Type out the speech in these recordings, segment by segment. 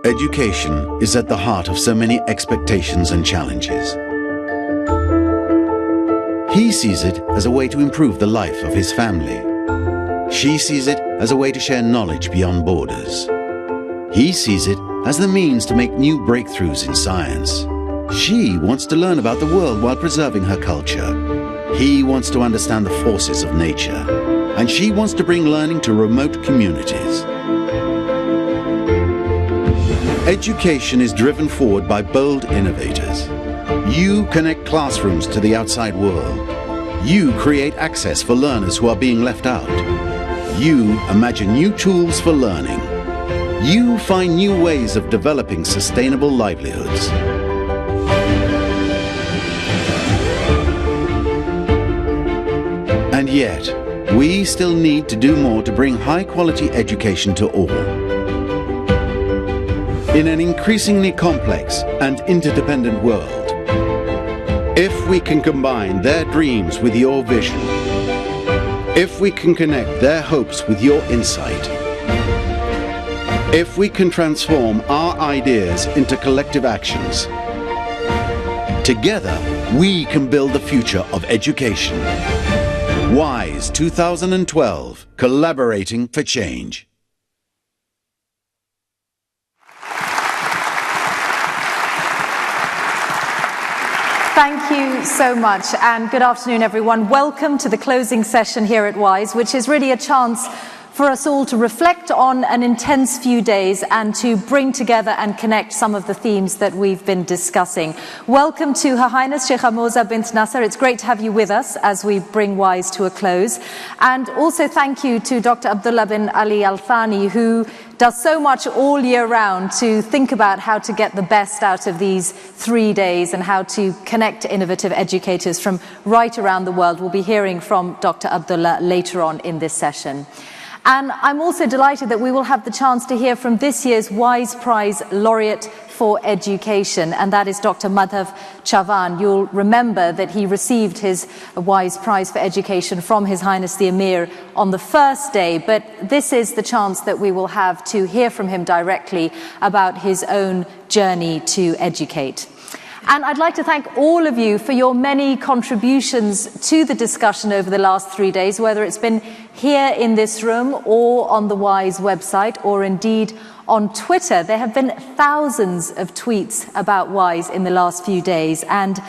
Education is at the heart of so many expectations and challenges. He sees it as a way to improve the life of his family. She sees it as a way to share knowledge beyond borders. He sees it as the means to make new breakthroughs in science. She wants to learn about the world while preserving her culture. He wants to understand the forces of nature. And she wants to bring learning to remote communities. Education is driven forward by bold innovators. You connect classrooms to the outside world. You create access for learners who are being left out. You imagine new tools for learning. You find new ways of developing sustainable livelihoods. And yet, we still need to do more to bring high-quality education to all. In an increasingly complex and interdependent world, if we can combine their dreams with your vision, if we can connect their hopes with your insight, if we can transform our ideas into collective actions, together we can build the future of education. WISE 2012, Collaborating for Change. Thank you so much, and good afternoon, everyone. Welcome to the closing session here at WISE, which is really a chance for us all to reflect on an intense few days and to bring together and connect some of the themes that we've been discussing. Welcome to Her Highness Sheikh Amoza bint Nasser. It's great to have you with us as we bring WISE to a close. And also thank you to Dr. Abdullah bin Ali Al Thani, who does so much all year round to think about how to get the best out of these 3 days and how to connect innovative educators from right around the world. We'll be hearing from Dr. Abdullah later on in this session. And I'm also delighted that we will have the chance to hear from this year's WISE Prize Laureate for Education, and that is Dr. Madhav Chavan. You'll remember that he received his WISE Prize for Education from His Highness the Emir on the first day, but this is the chance that we will have to hear from him directly about his own journey to educate. And I'd like to thank all of you for your many contributions to the discussion over the last 3 days, whether it's been here in this room or on the WISE website or indeed on Twitter. There have been thousands of tweets about WISE in the last few days, and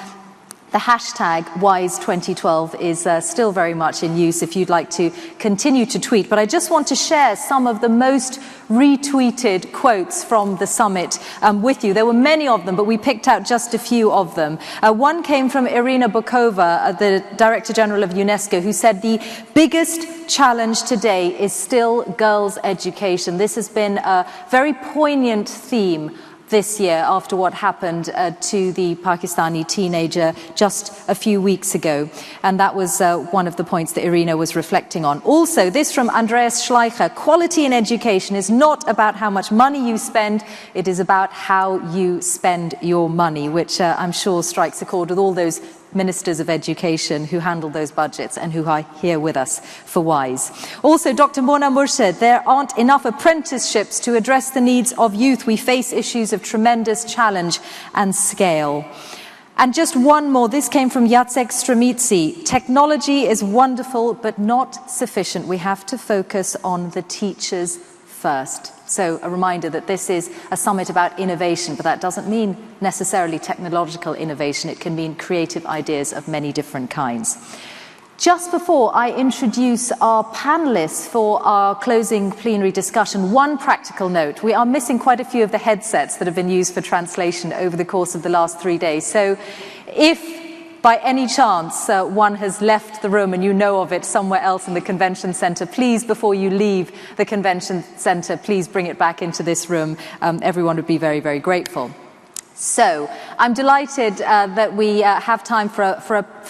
the hashtag WISE2012 is still very much in use if you'd like to continue to tweet. But I just want to share some of the most retweeted quotes from the summit with you. There were many of them, but we picked out just a few of them. One came from Irina Bokova, the Director General of UNESCO, who said the biggest challenge today is still girls' education. This has been a very poignant theme this year after what happened to the Pakistani teenager just a few weeks ago. And that was one of the points that Irina was reflecting on. Also, this from Andreas Schleicher: quality in education is not about how much money you spend, it is about how you spend your money, which I'm sure strikes a chord with all those ministers of education who handle those budgets and who are here with us for WISE. Also, Dr. Mona Murshid: there aren't enough apprenticeships to address the needs of youth. We face issues of tremendous challenge and scale. And just one more, this came from Jacek Stramitsi: technology is wonderful but not sufficient. We have to focus on the teachers first. So a reminder that this is a summit about innovation, but that doesn't mean necessarily technological innovation. It can mean creative ideas of many different kinds. Just before I introduce our panelists for our closing plenary discussion, one practical note. We are missing quite a few of the headsets that have been used for translation over the course of the last 3 days. So if by any chance one has left the room and you know of it somewhere else in the convention centre, please, before you leave the convention centre, please bring it back into this room. Everyone would be very, very grateful. So I'm delighted that we have time for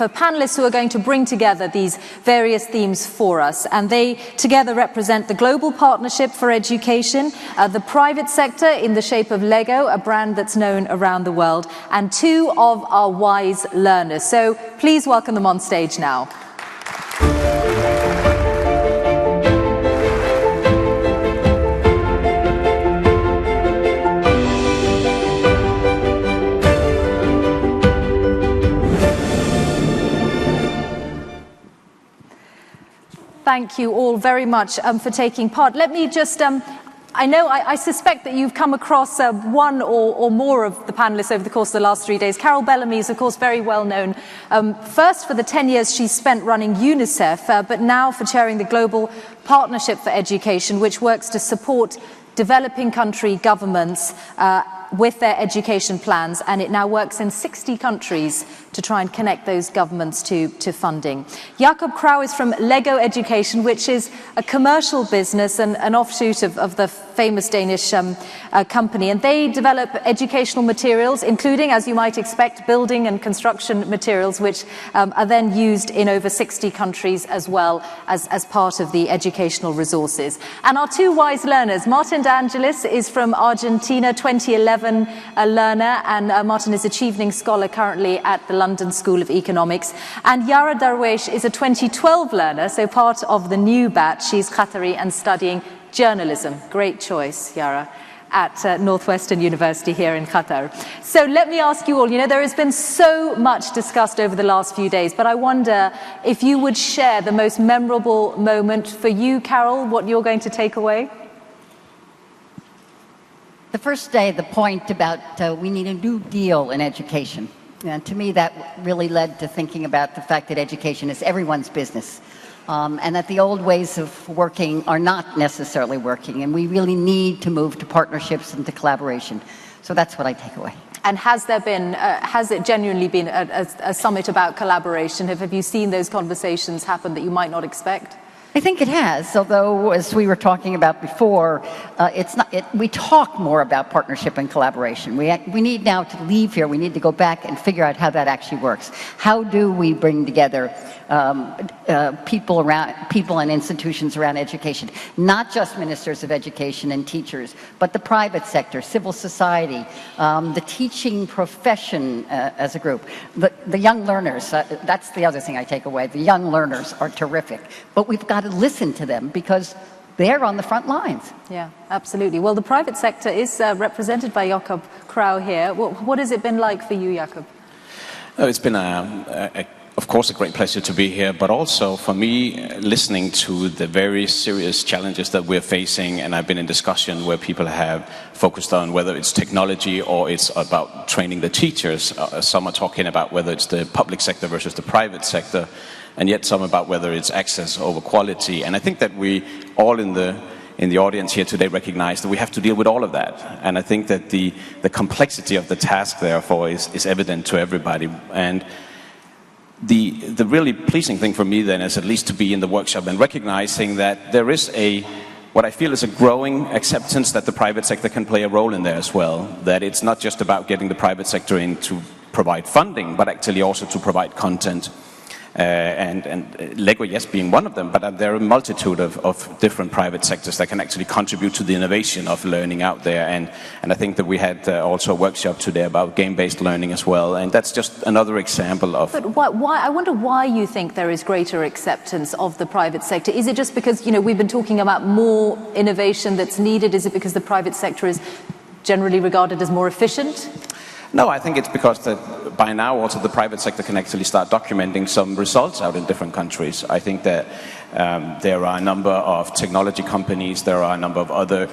panelists who are going to bring together these various themes for us. And they together represent the Global Partnership for Education, the private sector in the shape of Lego, a brand that's known around the world, and two of our WISE learners. So please welcome them on stage now. thank you all very much for taking part. Let me just, I suspect that you've come across one or more of the panelists over the course of the last 3 days. Carol Bellamy is, of course, very well known, first for the 10 years she spent running UNICEF, but now for chairing the Global Partnership for Education, which works to support developing country governments with their education plans, and it now works in 60 countries to try and connect those governments to funding. Jakob Krauw is from Lego Education, which is a commercial business and an offshoot of the famous Danish company, and they develop educational materials, including, as you might expect, building and construction materials, which are then used in over 60 countries as well as part of the educational resources. And our two wise learners, Martin De Angelis is from Argentina, 2011 learner, and Martin is a Chevening Scholar currently at the London School of Economics. And Yara Darwesh is a 2012 learner, so part of the new batch. She's Qatari and studying journalism. Great choice, Yara, at Northwestern University here in Qatar. So let me ask you all, there has been so much discussed over the last few days, but I wonder if you would share the most memorable moment for you, Carol, what you're going to take away? The first day, the point about we need a new deal in education. To me, that really led to thinking about the fact that education is everyone's business. And that the old ways of working are not necessarily working, and we really need to move to partnerships and to collaboration. So that's what I take away. And has it genuinely been a summit about collaboration? Have you seen those conversations happen that you might not expect? I think it has, although, as we were talking about before, we talk more about partnership and collaboration. We need now to leave here, we need to go back and figure out how that actually works. How do we bring together people and institutions around education? Not just ministers of education and teachers, but the private sector, civil society, the teaching profession as a group. The young learners, that's the other thing I take away. The young learners are terrific, but we've got to listen to them because they're on the front lines. Yeah, absolutely. Well, the private sector is represented by Jakob Krauw here. What has it been like for you, Jakob? It's been, of course, a great pleasure to be here, but also for me, listening to the very serious challenges that we're facing, and I've been in discussion where people have focused on whether it's technology or it's about training the teachers. Some are talking about whether it's the public sector versus the private sector, and yet some about whether it's access over quality. And I think that we all in the audience here today recognize that we have to deal with all of that. And I think that the complexity of the task, therefore, is evident to everybody. And the really pleasing thing for me then is at least to be in the workshop and recognizing that there is what I feel is a growing acceptance that the private sector can play a role in there as well. That it's not just about getting the private sector in to provide funding, but actually also to provide content. And Lego, yes, being one of them, but there are a multitude of different private sectors that can actually contribute to the innovation of learning out there. And I think that we had also a workshop today about game-based learning as well, and that's just another example of... But why? I wonder why you think there is greater acceptance of the private sector. Is it just because, we've been talking about more innovation that's needed? Is it because the private sector is generally regarded as more efficient? No, I think it's because that by now also the private sector can actually start documenting some results out in different countries. I think that there are a number of technology companies, there are a number of other,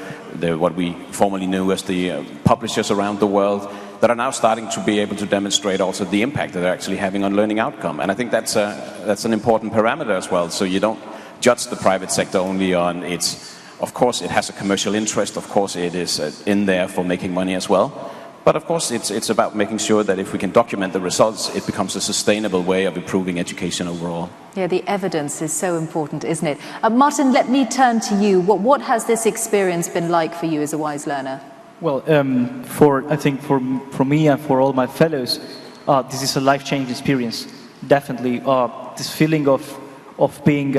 what we formerly knew as the publishers around the world, that are now starting to be able to demonstrate also the impact that they're actually having on learning outcome. And I think that's an important parameter as well. So you don't judge the private sector only on its, of course it has a commercial interest, of course it is in there for making money as well. But of course, it's about making sure that if we can document the results, it becomes a sustainable way of improving education overall. Yeah, the evidence is so important, isn't it? Martin, let me turn to you. What has this experience been like for you as a WISE learner? Well, I think for me and for all my fellows, this is a life-changing experience. Definitely, this feeling of being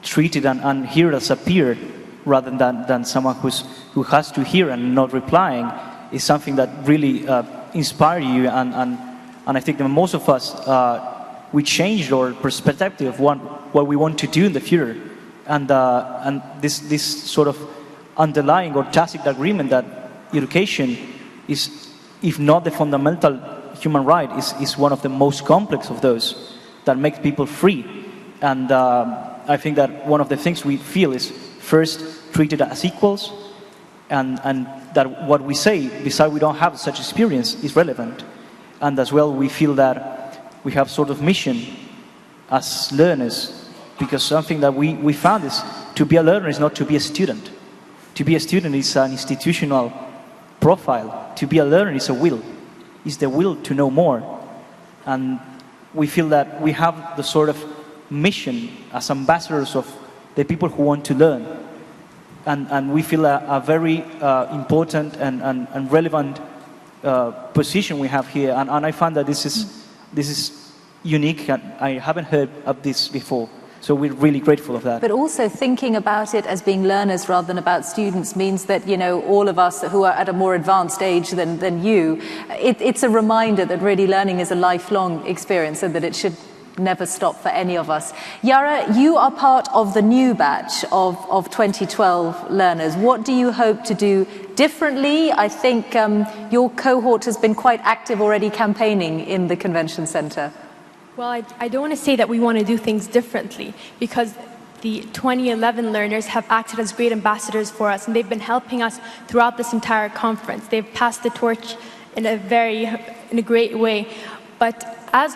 treated and heard as a peer, rather than someone who has to hear and not replying, is something that really inspired you, and I think that most of us, we changed our perspective of what we want to do in the future, and this sort of underlying or tacit agreement that education is, if not the fundamental human right, is one of the most complex of those that makes people free, and I think that one of the things we feel is first treated as equals, and that what we say, besides we don't have such experience, is relevant. And as well, we feel that we have sort of mission as learners, because something that we found is to be a learner is not to be a student. To be a student is an institutional profile. To be a learner is a will. It's the will to know more. And we feel that we have the sort of mission as ambassadors of the people who want to learn. And we feel a very important and relevant position we have here. And I find that this is unique, and I haven't heard of this before. So we're really grateful of that. But also thinking about it as being learners rather than about students means that, you know, all of us who are at a more advanced age than you, it's a reminder that really learning is a lifelong experience and that it should never stop for any of us. Yara, you are part of the new batch of 2012 learners. What do you hope to do differently? I think your cohort has been quite active already campaigning in the convention centre. Well, I don't want to say that we want to do things differently, because the 2011 learners have acted as great ambassadors for us, and they've been helping us throughout this entire conference. They've passed the torch in a great way. But as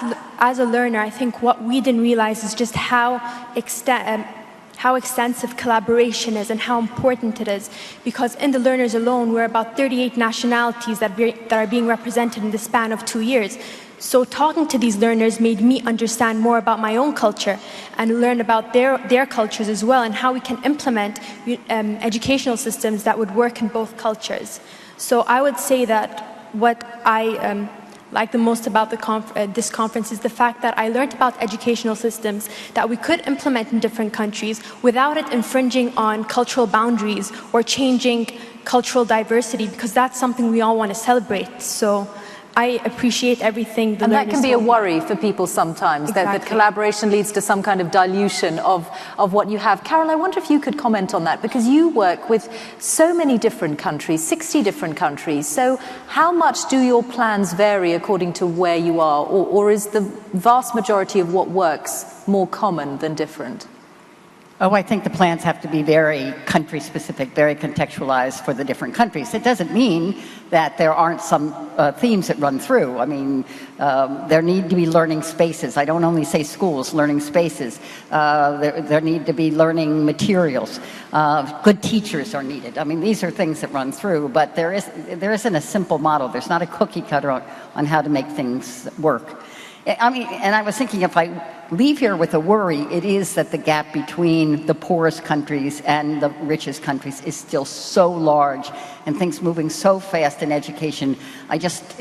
a learner, I think what we didn't realize is just how extensive collaboration is and how important it is. Because in the learners alone, we're about 38 nationalities that are being represented in the span of 2 years. So talking to these learners made me understand more about my own culture and learn about their cultures as well, and how we can implement educational systems that would work in both cultures. So I would say that what I like the most about this conference is the fact that I learned about educational systems that we could implement in different countries without it infringing on cultural boundaries or changing cultural diversity, because that's something we all want to celebrate. So I appreciate everything the learners. And that can be a worry for people sometimes, exactly. that collaboration leads to some kind of dilution of what you have. Carol, I wonder if you could comment on that, because you work with so many different countries, 60 different countries. So how much do your plans vary according to where you are, or is the vast majority of what works more common than different? Oh, I think the plans have to be very country-specific, very contextualized for the different countries. It doesn't mean that there aren't some themes that run through. I mean, there need to be learning spaces. I don't only say schools, learning spaces. There need to be learning materials. Good teachers are needed. I mean, these are things that run through, but there isn't a simple model. There's not a cookie cutter on how to make things work. I mean, and I was thinking, if I leave here with a worry, it is that the gap between the poorest countries and the richest countries is still so large, and things moving so fast in education.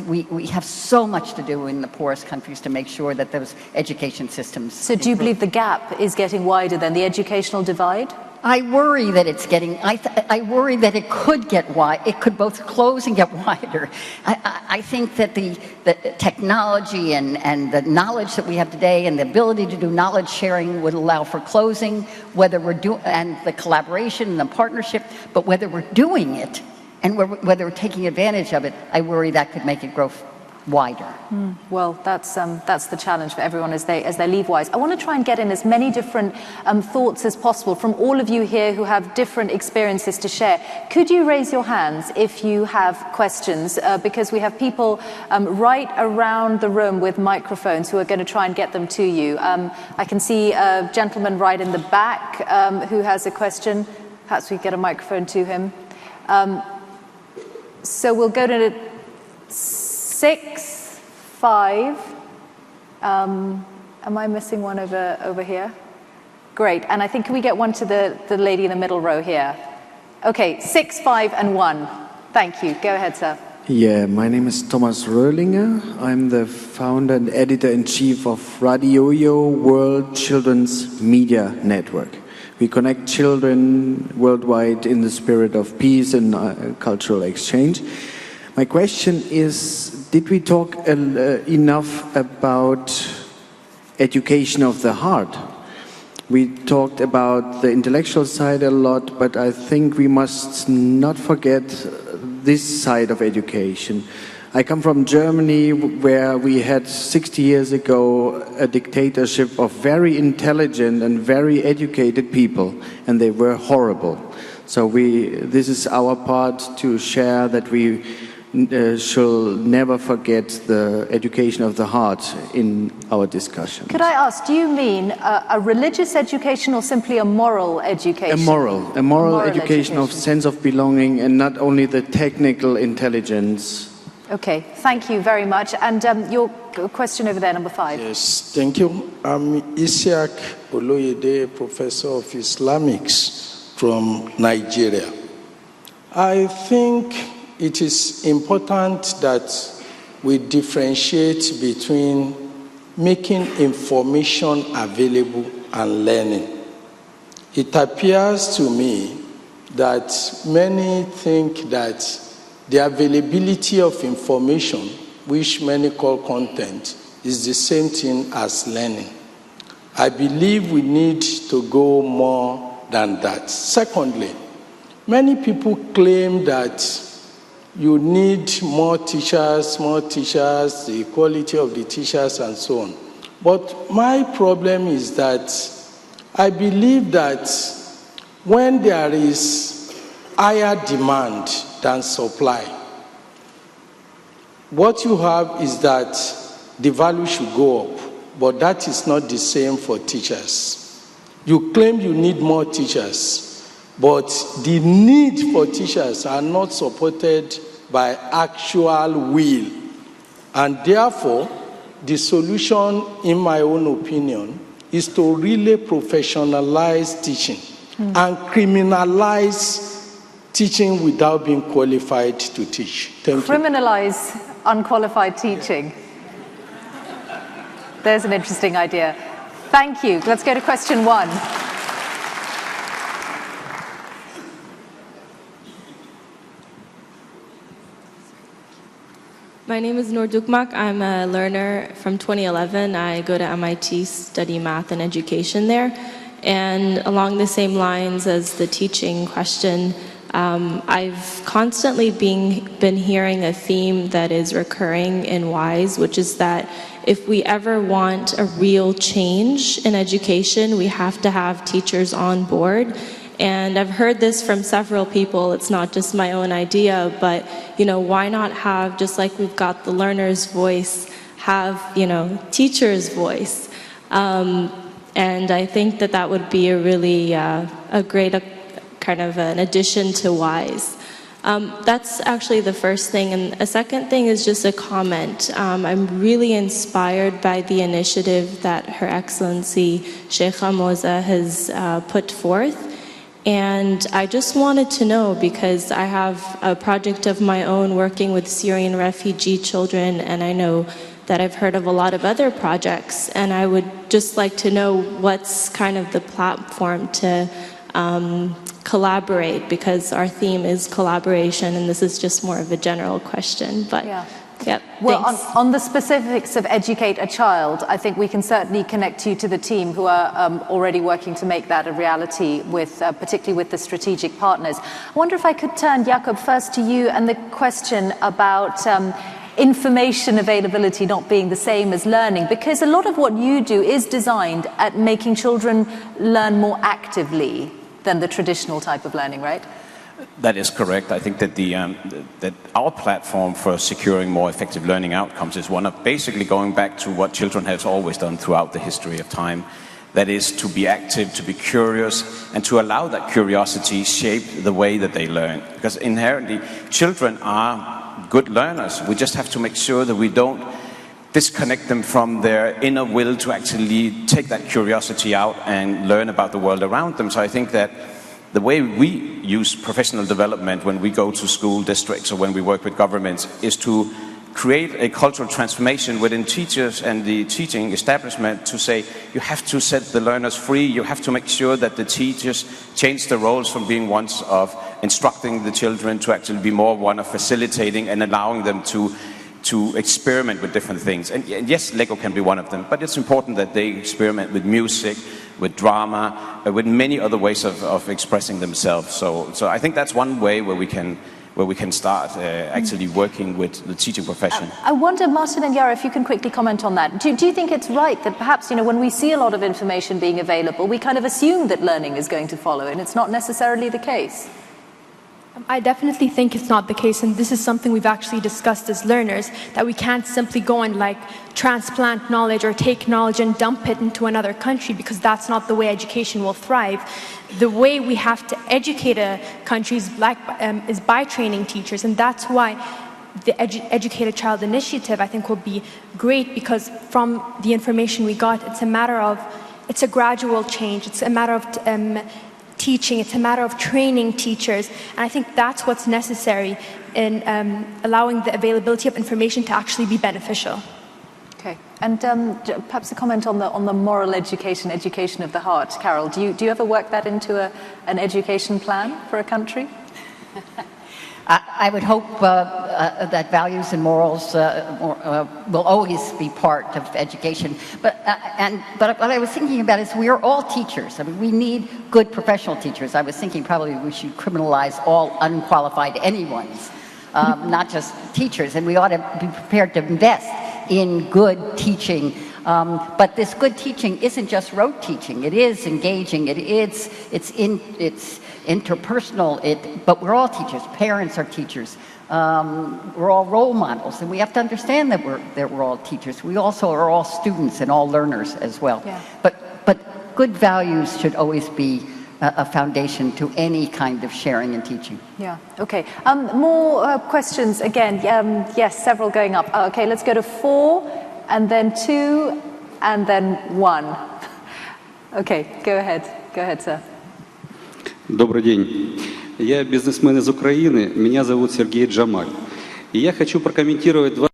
We have so much to do in the poorest countries to make sure that those education systems. So do you believe the gap is getting wider than the educational divide? I worry that it's getting, I worry that it could get wide, it could both close and get wider. I think that the technology and the knowledge that we have today and the ability to do knowledge sharing would allow for closing, and the collaboration and the partnership, but whether we're doing it and whether we're taking advantage of it, I worry that could make it grow wider. Well, that's the challenge for everyone as they leave WISE. I want to try and get in as many different thoughts as possible from all of you here who have different experiences to share. Could you raise your hands if you have questions? Because we have people right around the room with microphones who are going to try and get them to you. I can see a gentleman right in the back who has a question. Perhaps we get a microphone to him. So we'll go to 6, 5. Am I missing one over here? Great. And I think, can we get one to the lady in the middle row here? Okay, 6, 5, and 1. Thank you. Go ahead, sir. Yeah, my name is Thomas Röhlinger. I'm the founder and editor-in-chief of Radio World Children's Media Network. We connect children worldwide in the spirit of peace and cultural exchange. My question is, did we talk enough about education of the heart? We talked about the intellectual side a lot, but I think we must not forget this side of education. I come from Germany, where we had 60 years ago a dictatorship of very intelligent and very educated people, and they were horrible. So this is our part to share, that we should never forget the education of the heart in our discussion. Could I ask, do you mean a religious education or simply a moral education? A moral education of sense of belonging, and not only the technical intelligence. Okay, thank you very much. And your question over there, number 5. Yes, thank you. I'm Isiaq Oloyede, Professor of Islamics from Nigeria. I think it is important that we differentiate between making information available and learning. It appears to me that many think that the availability of information, which many call content, is the same thing as learning. I believe we need to go more than that. Secondly, many people claim that you need more teachers, the quality of the teachers, and so on. But my problem is that I believe that when there is higher demand than supply, what you have is that the value should go up, but that is not the same for teachers. You claim you need more teachers, but the need for teachers are not supported by actual will. And therefore, the solution, in my own opinion, is to really professionalize teaching and criminalize teaching without being qualified to teach. Thank you. Criminalize unqualified teaching. There's an interesting idea. Thank you. Let's go to question 1. My name is Noor Dukmak. I'm a learner from 2011. I go to MIT, study math and education there. And along the same lines as the teaching question, I've constantly been hearing a theme that is recurring in WISE, which is that if we ever want a real change in education, we have to have teachers on board. And I've heard this from several people. It's not just my own idea, but, why not have, just like we've got the learner's voice, have, teacher's voice. And I think that would be a really a great kind of an addition to WISE. That's actually the first thing. And a second thing is just a comment. I'm really inspired by the initiative that Her Excellency Sheikha Moza has put forth. And I just wanted to know, because I have a project of my own working with Syrian refugee children, and I know that I've heard of a lot of other projects, and I would just like to know what's kind of the platform to collaborate, because our theme is collaboration, and this is just more of a general question. But yeah, well, on the specifics of Educate a Child, I think we can certainly connect you to the team who are already working to make that a reality, with particularly with the strategic partners. I wonder if I could turn, Jakob, first to you, and the question about information availability not being the same as learning, because a lot of what you do is designed at making children learn more actively than the traditional type of learning, right? That is correct. I think that that our platform for securing more effective learning outcomes is one of basically going back to what children have always done throughout the history of time. That is to be active, to be curious, and to allow that curiosity shape the way that they learn. Because inherently, children are good learners. We just have to make sure that we don't disconnect them from their inner will to actually take that curiosity out and learn about the world around them. So I think that the way we use professional development when we go to school districts or when we work with governments is to create a cultural transformation within teachers and the teaching establishment to say you have to set the learners free, you have to make sure that the teachers change the roles from being ones of instructing the children to actually be more one of facilitating and allowing them to experiment with different things. And yes, Lego can be one of them, but it's important that they experiment with music, with drama, with many other ways of expressing themselves. So I think that's one way where we can where we can start actually working with the teaching profession. I wonder, Martin and Yara, if you can quickly comment on that. Do you think it's right that perhaps, when we see a lot of information being available, we kind of assume that learning is going to follow, and it's not necessarily the case? I definitely think it's not the case, and this is something we've actually discussed as learners, that we can't simply go and transplant knowledge or take knowledge and dump it into another country, because that's not the way education will thrive. The way we have to educate a country is by training teachers, and that's why the Educate a Child initiative, I think, will be great, because from the information we got, it's a gradual change. It's a matter of teaching, it's a matter of training teachers, and I think that's what's necessary in allowing the availability of information to actually be beneficial. Okay, and perhaps a comment on the moral education of the heart. Carol, do you ever work that into an education plan for a country? I would hope that values and morals will always be part of education. But what I was thinking about is we are all teachers. I mean, we need good professional teachers. I was thinking probably we should criminalize all unqualified anyones, not just teachers. And we ought to be prepared to invest in good teaching. But this good teaching isn't just rote teaching. It is engaging. It's interpersonal. But we're all teachers. Parents are teachers. We're all role models, and we have to understand that we're all teachers. We also are all students and all learners as well. Yeah. But good values should always be a foundation to any kind of sharing and teaching. Yeah. Okay. More questions again. Yes, several going up. Okay, let's go to 4. And then 2, and then 1. Okay, go ahead. Go ahead, sir. Добрый день. Я бизнесмен из Украины. Меня зовут Сергей Джамаль. И я хочу прокомментировать два...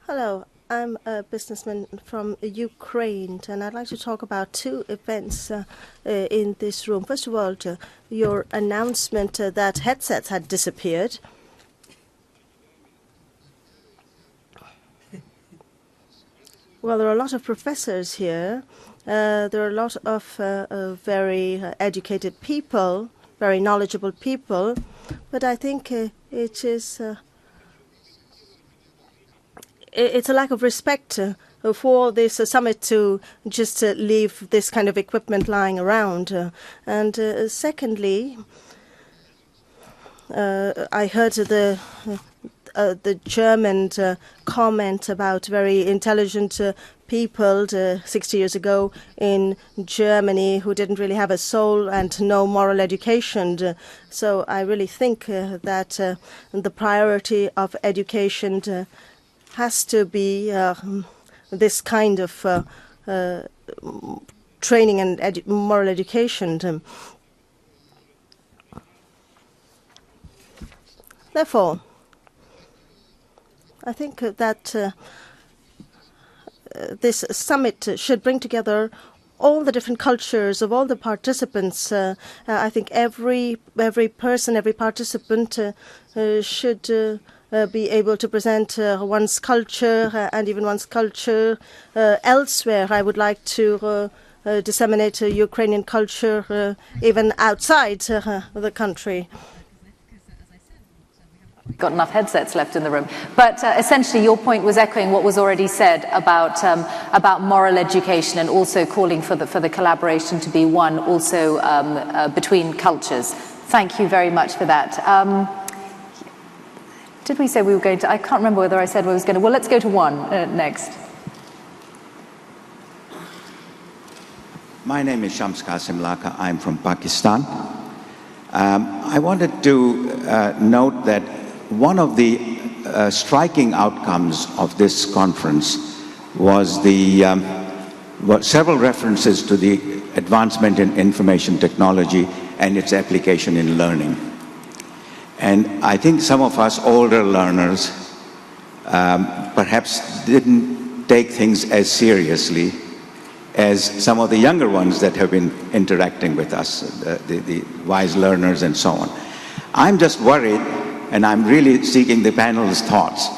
Hello, I'm a businessman from Ukraine, and I'd like to talk about 2 events in this room. First of all, your announcement that headsets had disappeared. Well, there are a lot of professors here. There are a lot of very educated people, very knowledgeable people. But I think it's a lack of respect for this summit to just leave this kind of equipment lying around. And secondly, I heard the German comment about very intelligent people 60 years ago in Germany who didn't really have a soul and no moral education. So I really think that the priority of education has to be this kind of training and moral education. Therefore, I think that this summit should bring together all the different cultures of all the participants. I think every person, every participant should be able to present one's culture and even one's culture elsewhere. I would like to disseminate Ukrainian culture even outside the country. Got enough headsets left in the room. But essentially your point was echoing what was already said about moral education and also calling for the collaboration to be one also between cultures. Thank you very much for that. Did we say we were going to, I can't remember whether I said we was going to, well, let's go to 1 next. My name is Shams Qasim Laka. I'm from Pakistan. I wanted to note that one of the striking outcomes of this conference was the several references to the advancement in information technology and its application in learning. And I think some of us older learners perhaps didn't take things as seriously as some of the younger ones that have been interacting with us, the wise learners and so on. I'm just worried, and I'm really seeking the panel's thoughts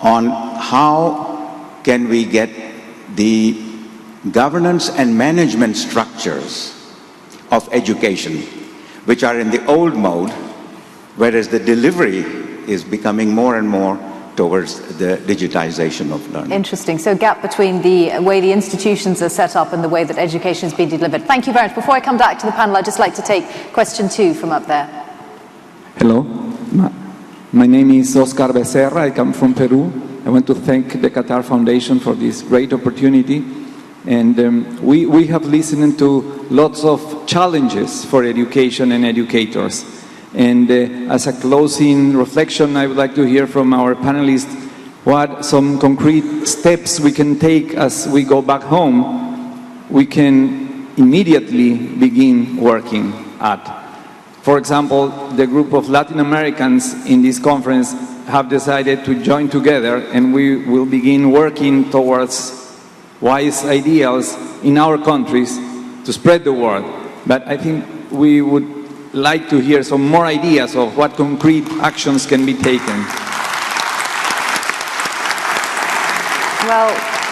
on how can we get the governance and management structures of education which are in the old mode, whereas the delivery is becoming more and more towards the digitization of learning. Interesting. So gap between the way the institutions are set up and the way that education is being delivered. Thank you very much. Before I come back to the panel, I'd just like to take question 2 from up there. Hello. My name is Oscar Becerra. I come from Peru. I want to thank the Qatar Foundation for this great opportunity. And we have listened to lots of challenges for education and educators. And as a closing reflection, I would like to hear from our panelists what some concrete steps we can take as we go back home, we can immediately begin working at. For example, the group of Latin Americans in this conference have decided to join together, and we will begin working towards WISE ideals in our countries to spread the word. But I think we would like to hear some more ideas of what concrete actions can be taken. Well,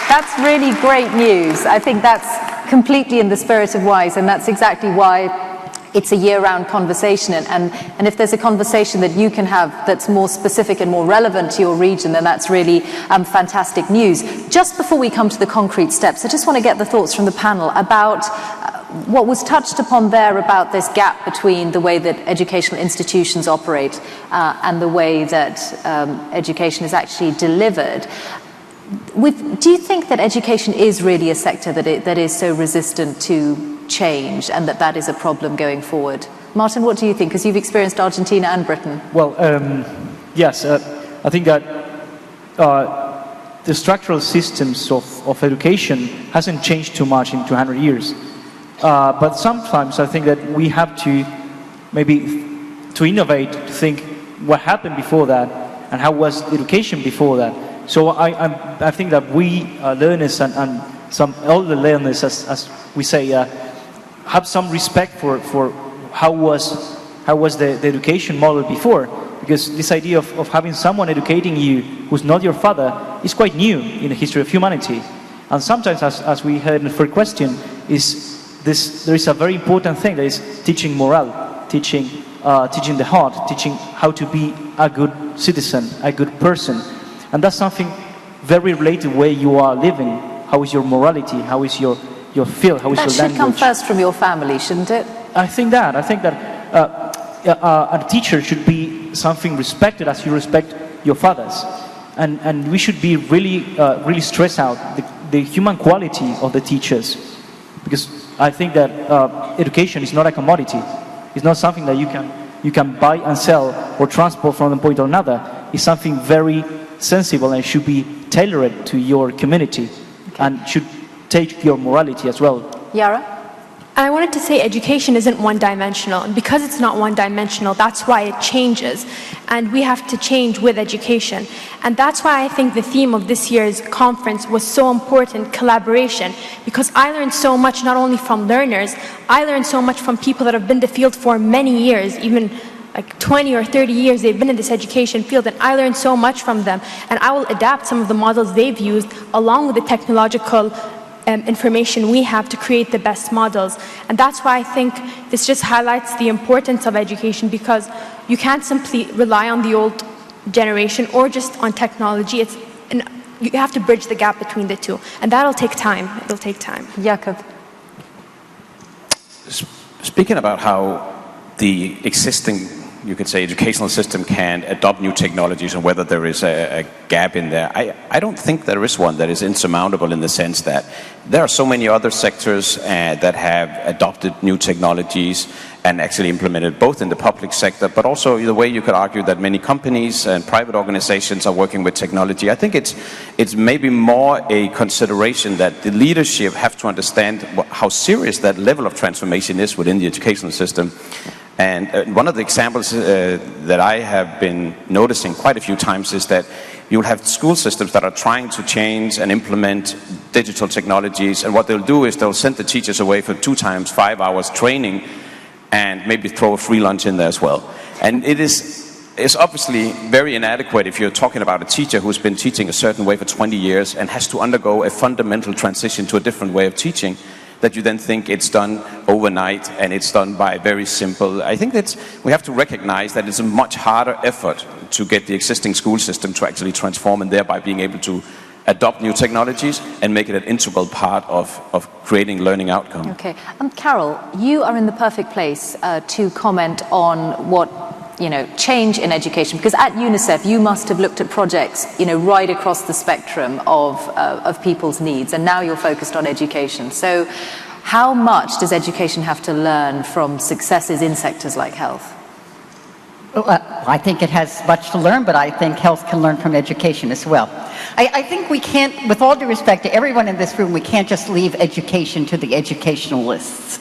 that's really great news. I think that's completely in the spirit of WISE, and that's exactly why it's a year-round conversation. And if there's a conversation that you can have that's more specific and more relevant to your region, then that's really fantastic news. Just before we come to the concrete steps, I just want to get the thoughts from the panel about what was touched upon there about this gap between the way that educational institutions operate and the way that education is actually delivered. Do you think that education is really a sector that is so resistant to change, and that is a problem going forward? Martin, what do you think? Because you've experienced Argentina and Britain. Well, yes, I think that the structural systems of education hasn't changed too much in 200 years. But sometimes I think that we have to maybe to innovate, to think what happened before that and how was education before that. So I think that we learners and some older learners, as we say, have some respect for how was the education model before, because this idea of having someone educating you who's not your father is quite new in the history of humanity. And sometimes, as we heard in the first question, there is a very important thing, that is teaching morale, teaching the heart, teaching how to be a good citizen, a good person. And that's something very related to where you are living. How is your morality? How is your feel? How is your language? That should come first from your family, shouldn't it? I think that a teacher should be something respected as you respect your fathers. And we should be really stress out the human quality of the teachers. Because I think that education is not a commodity. It's not something that you can buy and sell or transport from one point to another. It's something very sensible and should be tailored to your community, and should take your morality as well. Yara? I wanted to say education isn't one-dimensional, and because it's not one-dimensional, that's why it changes, and we have to change with education. And that's why I think the theme of this year's conference was so important, collaboration, because I learned so much not only from learners, I learned so much from people that have been in the field for many years, even like 20 or 30 years they've been in this education field, and I learned so much from them, and I will adapt some of the models they've used along with the technological information we have to create the best models. And that's why I think this just highlights the importance of education, because you can't simply rely on the old generation or just on technology. You have to bridge the gap between the two, and that'll take time. It'll take time. Jakob. Speaking about how the existing, you could say, educational system can adopt new technologies and whether there is a gap in there, I don't think there is one that is insurmountable, in the sense that there are so many other sectors that have adopted new technologies and actually implemented, both in the public sector, but also the way you could argue that many companies and private organizations are working with technology. I think it's maybe more a consideration that the leadership have to understand how serious that level of transformation is within the educational system. And one of the examples that I have been noticing quite a few times is that you'll have school systems that are trying to change and implement digital technologies, and what they'll do is they'll send the teachers away for 2 times 5 hours training and maybe throw a free lunch in there as well. And it's obviously very inadequate if you're talking about a teacher who's been teaching a certain way for 20 years and has to undergo a fundamental transition to a different way of teaching. that you then think it's done overnight and it's done by very simple. I think that we have to recognize that it's a much harder effort to get the existing school system to actually transform and thereby being able to adopt new technologies and make it an integral part of creating learning outcome. Okay. Carol, you are in the perfect place to comment on what, change in education, because at UNICEF you must have looked at projects, right across the spectrum of people's needs, and now you're focused on education. So how much does education have to learn from successes in sectors like health? Well, I think it has much to learn, but I think health can learn from education as well. I think we can't, with all due respect to everyone in this room, we can't just leave education to the educationalists.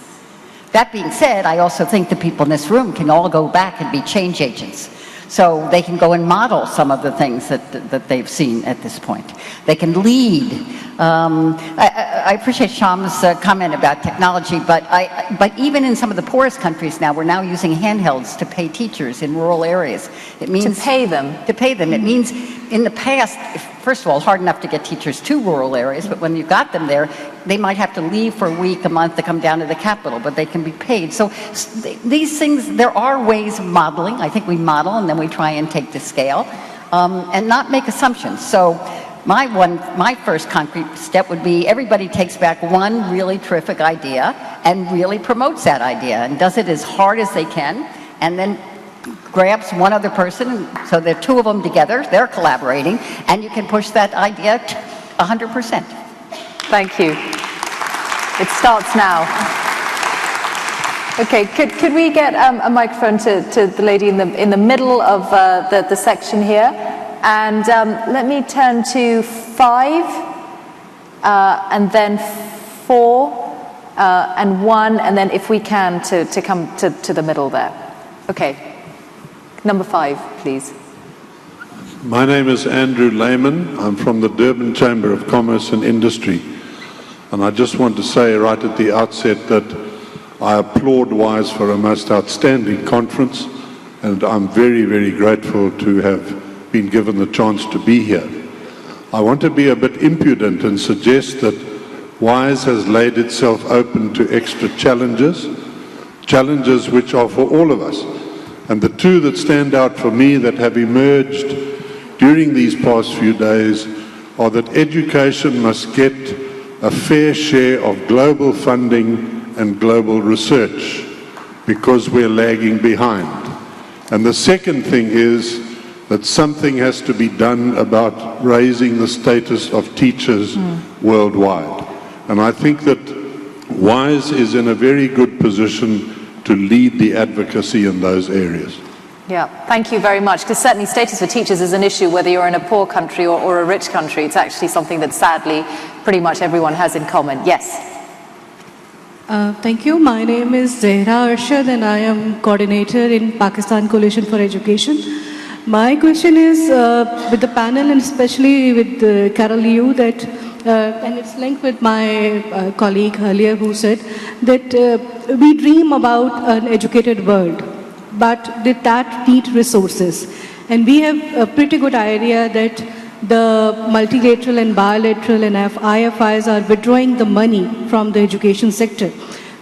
That being said, I also think the people in this room can all go back and be change agents. So they can go and model some of the things that they've seen at this point. They can lead. I appreciate Shyam's comment about technology, but even in some of the poorest countries now, we're now using handhelds to pay teachers in rural areas. It means to pay them. To pay them. It means in the past, first of all, hard enough to get teachers to rural areas, but when you got them there, they might have to leave for a week, a month to come down to the capital, but they can be paid. So these things, there are ways of modeling. I think we model and then we try and take to scale and not make assumptions. So my first concrete step would be everybody takes back one really terrific idea and really promotes that idea and does it as hard as they can, and then grabs one other person, so there are two of them together, they're collaborating, and you can push that idea 100%. Thank you. It starts now. Okay, could we get a microphone to the lady in the middle of the section here? And let me turn to 5, and then 4, and 1, and then if we can to come to the middle there. Okay. Number 5, please. My name is Andrew Lehman. I'm from the Durban Chamber of Commerce and Industry. And I just want to say right at the outset that I applaud WISE for a most outstanding conference, and I'm very, very grateful to have been given the chance to be here. I want to be a bit impudent and suggest that WISE has laid itself open to extra challenges which are for all of us. And the two that stand out for me that have emerged during these past few days are that education must get a fair share of global funding and global research because we're lagging behind. And the second thing is that something has to be done about raising the status of teachers worldwide. And I think that WISE is in a very good position to lead the advocacy in those areas. Yeah, thank you very much, because certainly status for teachers is an issue whether you're in a poor country or a rich country. It's actually something that sadly pretty much everyone has in common. Yes. Thank you. My name is Zehra Arshad and I am coordinator in Pakistan Coalition for Education. My question is with the panel and especially with Carol Liu that and it's linked with my colleague earlier who said that we dream about an educated world, but did that need resources? And we have a pretty good idea that the multilateral and bilateral and IFIs are withdrawing the money from the education sector.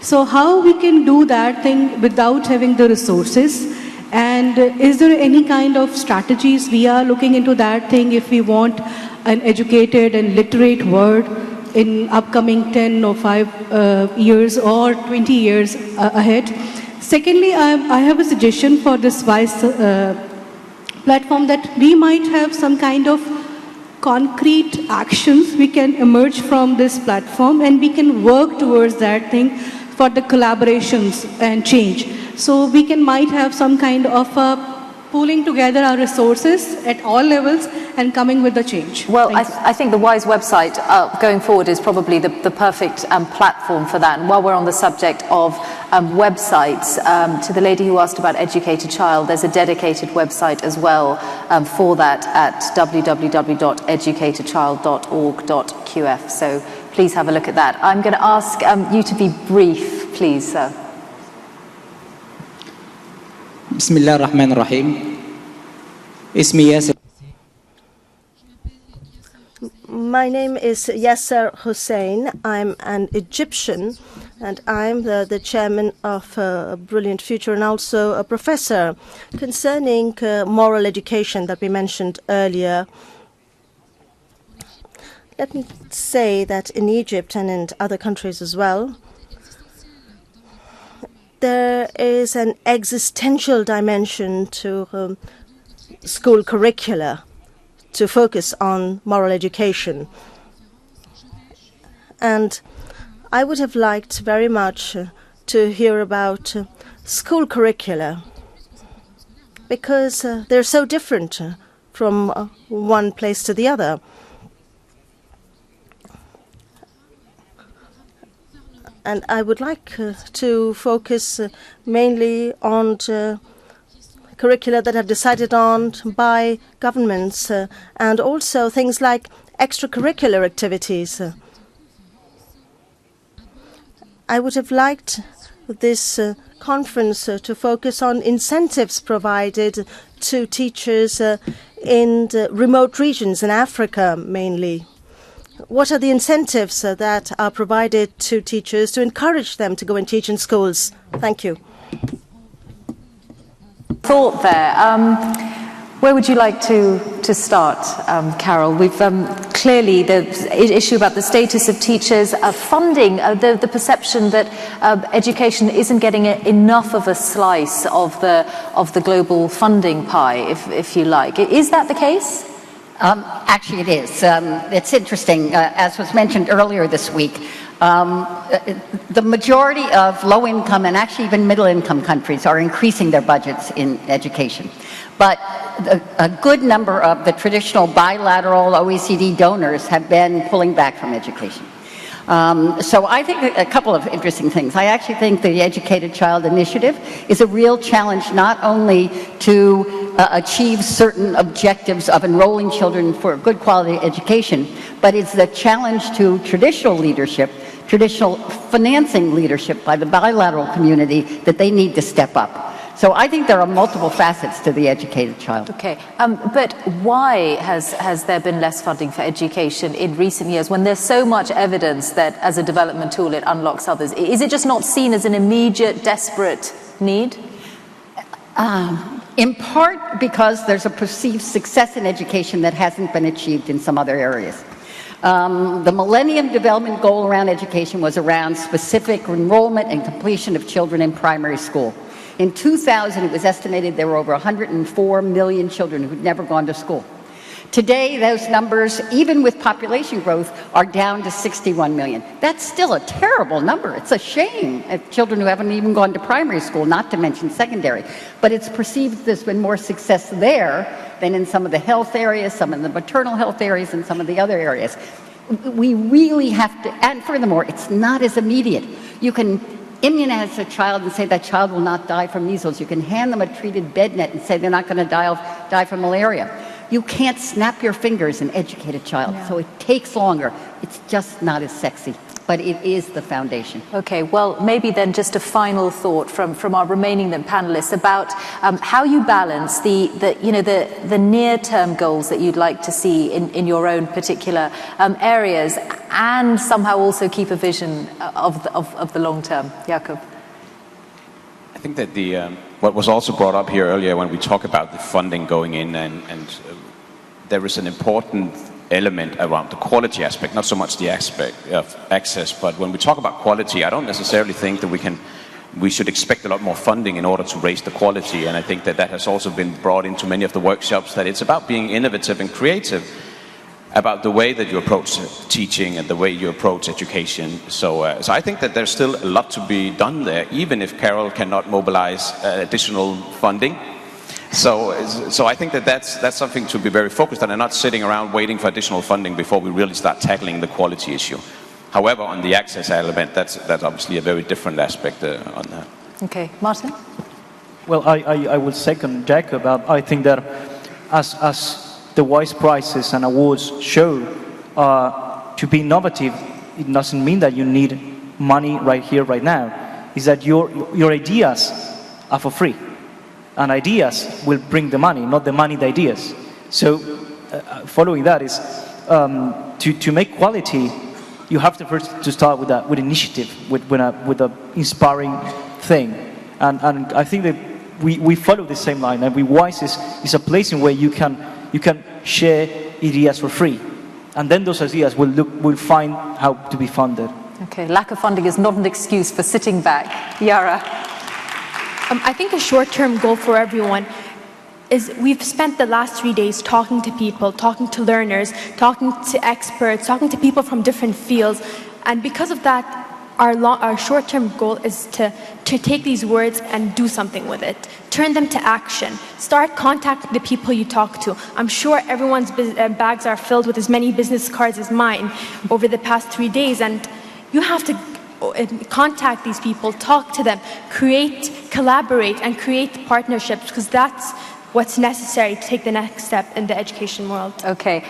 So how we can do that thing without having the resources? And is there any kind of strategies we are looking into that thing if we want an educated and literate world in upcoming 10 or 5 years or 20 years ahead? Secondly, I have a suggestion for this WISE platform that we might have some kind of concrete actions we can emerge from this platform and we can work towards that thing for the collaborations and change. So we might have some kind of pooling together our resources at all levels and coming with the change. Well, I think the WISE website going forward is probably the perfect platform for that. And while we're on the subject of websites, to the lady who asked about Educate a Child, there's a dedicated website as well for that at www.educateachild.org.qf. So please have a look at that. I'm going to ask you to be brief, please, sir. بسم الله الرحمن الرحيم اسمي ياسر My name is Yasser Hussein. I'm an Egyptian, and I'm the chairman of a Brilliant Future and also a professor concerning moral education that we mentioned earlier. Let me say that in Egypt and in other countries as well, there is an existential dimension to school curricula to focus on moral education. And I would have liked very much to hear about school curricula, because they're so different from one place to the other. And I would like to focus mainly on curricula that are decided on by governments and also things like extracurricular activities. I would have liked this conference to focus on incentives provided to teachers in the remote regions in Africa mainly. What are the incentives that are provided to teachers to encourage them to go and teach in schools? Thank you. Thought there. Where would you like to start, Carol? We've clearly the issue about the status of teachers, funding, the perception that education isn't getting enough of a slice of the global funding pie, if you like. Is that the case? Actually, it is. It's interesting. As was mentioned earlier this week, the majority of low-income and actually even middle-income countries are increasing their budgets in education. But a good number of the traditional bilateral OECD donors have been pulling back from education. So I think a couple of interesting things. I actually think the Educated Child Initiative is a real challenge not only to achieve certain objectives of enrolling children for good quality education, but it's the challenge to traditional leadership, traditional financing leadership by the bilateral community that they need to step up. So I think there are multiple facets to the educated child. Okay, but why has there been less funding for education in recent years when there's so much evidence that as a development tool it unlocks others? Is it just not seen as an immediate, desperate need? In part because there's a perceived success in education that hasn't been achieved in some other areas. The Millennium Development Goal around education was around specific enrollment and completion of children in primary school. In 2000, it was estimated there were over 104 million children who'd never gone to school. Today, those numbers, even with population growth, are down to 61 million. That's still a terrible number. It's a shame of children who haven't even gone to primary school, not to mention secondary. But it's perceived there's been more success there than in some of the health areas, some of the maternal health areas, and some of the other areas. We really have to, and furthermore, it's not as immediate. You can immunize a child and say that child will not die from measles. You can hand them a treated bed net and say they're not going to die from malaria. You can't snap your fingers and educate a child, so it takes longer. It's just not as sexy, but it is the foundation. Okay, well, maybe then just a final thought from our remaining panelists about how you balance the near-term goals that you'd like to see in your own particular areas, and somehow also keep a vision of the long term. Jakob. I think that what was also brought up here earlier when we talk about the funding going in, and there is an important element around the quality aspect, not so much the aspect of access, but when we talk about quality, I don't necessarily think that we should expect a lot more funding in order to raise the quality, and I think that has also been brought into many of the workshops, that it's about being innovative and creative about the way that you approach teaching and the way you approach education. So I think that there's still a lot to be done there, even if Carol cannot mobilize additional funding. So I think that that's something to be very focused on, and not sitting around waiting for additional funding before we really start tackling the quality issue. However, on the access element, that's obviously a very different aspect on that. Okay, Martin? Well, I will second Jacob. I think that as the WISE prizes and awards show, to be innovative, it doesn't mean that you need money right here, right now. It's that your ideas are for free. And ideas will bring the money, not the money, the ideas. So following that is, to make quality, you have to first to start with initiative, with an inspiring thing, and I think that we follow the same line, and WISE is a place in where you can share ideas for free, and then those ideas will find how to be funded. Okay, lack of funding is not an excuse for sitting back. Yara. I think a short-term goal for everyone is we've spent the last 3 days talking to people, talking to learners, talking to experts, talking to people from different fields, and because of that, our short-term goal is to take these words and do something with it. Turn them to action. Start contacting the people you talk to. I'm sure everyone's bags are filled with as many business cards as mine over the past 3 days, and you have to contact these people, talk to them, collaborate, and create partnerships, because that's what's necessary to take the next step in the education world. Okay,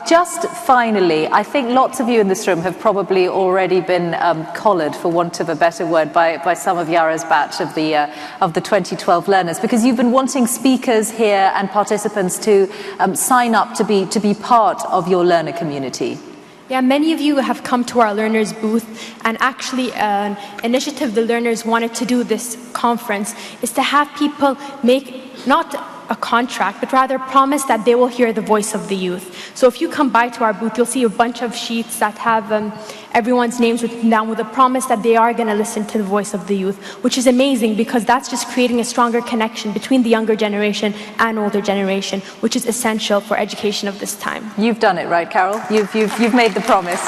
just finally, I think lots of you in this room have probably already been collared, for want of a better word, by some of Yara's batch of the 2012 learners, because you've been wanting speakers here and participants to sign up to be part of your learner community. Yeah, many of you have come to our learners booth, and actually an initiative the learners wanted to do this conference is to have people make not a contract, but rather promise that they will hear the voice of the youth. So if you come by to our booth, you'll see a bunch of sheets that have everyone's names written down with a promise that they are going to listen to the voice of the youth, which is amazing, because that's just creating a stronger connection between the younger generation and older generation, which is essential for education of this time. You've done it, right, Carol? You've made the promise.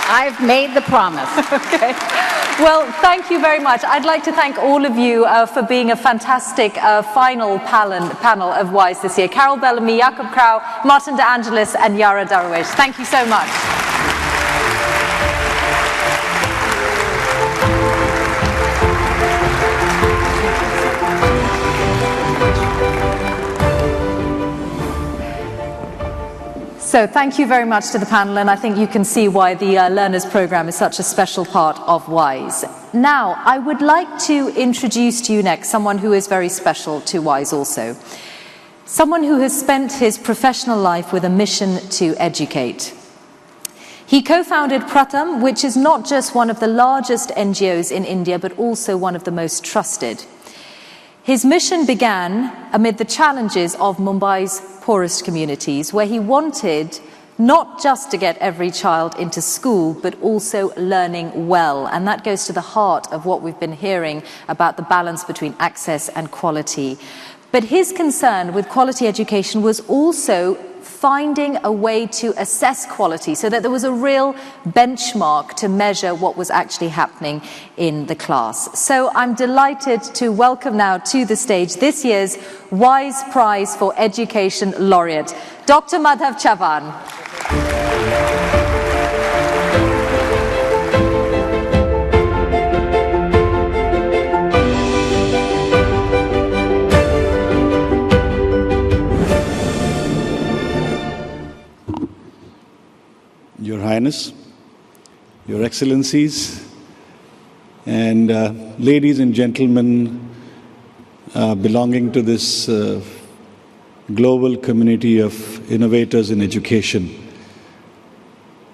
I've made the promise. Okay. Well, thank you very much. I'd like to thank all of you for being a fantastic final panel of WISE this year. Carol Bellamy, Jakob Krau, Martin De Angelis, and Yara Darwish. Thank you so much. So thank you very much to the panel, and I think you can see why the Learners Programme is such a special part of WISE. Now, I would like to introduce to you next someone who is very special to WISE also. Someone who has spent his professional life with a mission to educate. He co-founded Pratham, which is not just one of the largest NGOs in India, but also one of the most trusted. His mission began amid the challenges of Mumbai's poorest communities, where he wanted not just to get every child into school, but also learning well. And that goes to the heart of what we've been hearing about the balance between access and quality. But his concern with quality education was also finding a way to assess quality so that there was a real benchmark to measure what was actually happening in the class. So I'm delighted to welcome now to the stage this year's WISE Prize for Education Laureate, Dr. Madhav Chavan. Your Highness, Your Excellencies, and ladies and gentlemen belonging to this global community of innovators in education.